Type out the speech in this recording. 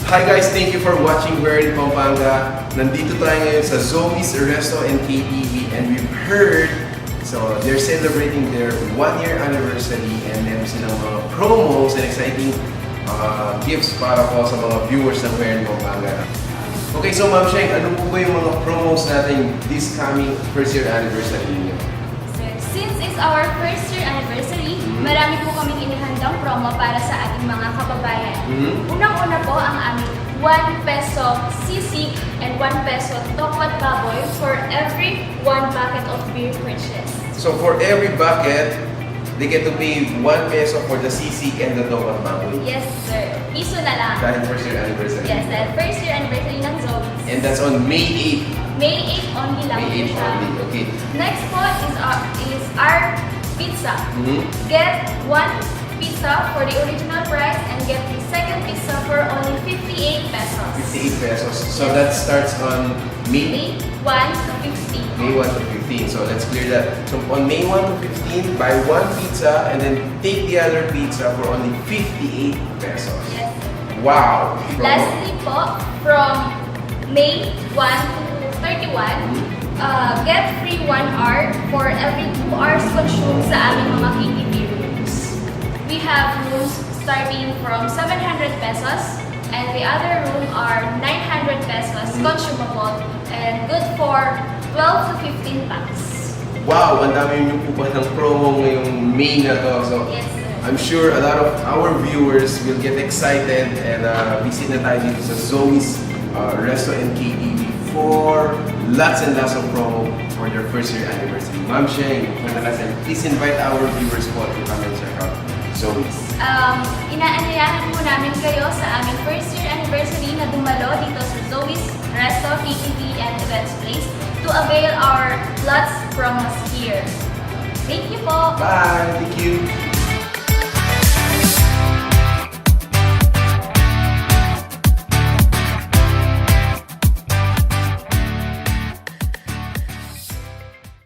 Hi guys, thank you for watching. We're in Pampanga. Nandito tayo ngayon sa Zoe's Resto-Ktv, and we've heard so they're celebrating their 1-year anniversary and meron silang mga promos and exciting gifts para po sa mga viewers ng We're in Pampanga. Okay, so Ma'am Sheng, ano po ba yung mga promos natin this coming first-year anniversary niyo? Since it's our first-year anniversary, marami po kaming inihandang promo para sa ating mga kababayan. Unang-una po ang aming 1 peso sisig and 1 peso tokwat baboy for every 1 bucket of beer purchase. So for every bucket, they get to pay 1 peso for the sisig and the tokwat baboy. Yes, sir. Piso na lang. Dahil first-year anniversary. Yes, dahil first-year anniversary ng Zoe's. And that's on May 8. May 8 only lang May 8 po siya. only, okay. Next po is our pizza. Get 1 pizza for the original price and get the second pizza for only 58 pesos. 58 pesos. So that starts on May 1 to 15. May 1 to 15. So let's clear that. So on May 1 to 15, buy 1 pizza and then take the other pizza for only 58 pesos. Yes. Wow! Lastly po, from May 1 to 31, get free 1 hour for every 2 hours consumed sa aming mga KTV rooms. We have rooms starting from 700 pesos and the other room are 900 pesos consumable and good for 12 to 15 packs. Wow! Ang dami nyo po ng promo ngayong May na to. So Yes, sir. I'm sure a lot of our viewers will get excited and visit na tayo dito sa Zoe's Resto-Ktv for lots and lots of promo for their first-year anniversary. Ma'am Sheng, for the last time, please invite our viewers po to come and check out Zoe's. Inaanyayahan po namin kayo sa aming first-year anniversary na dumalo dito sa Zoe's Resto-Ktv-Events place to avail our lots promos here. Thank you po! Bye! Thank you!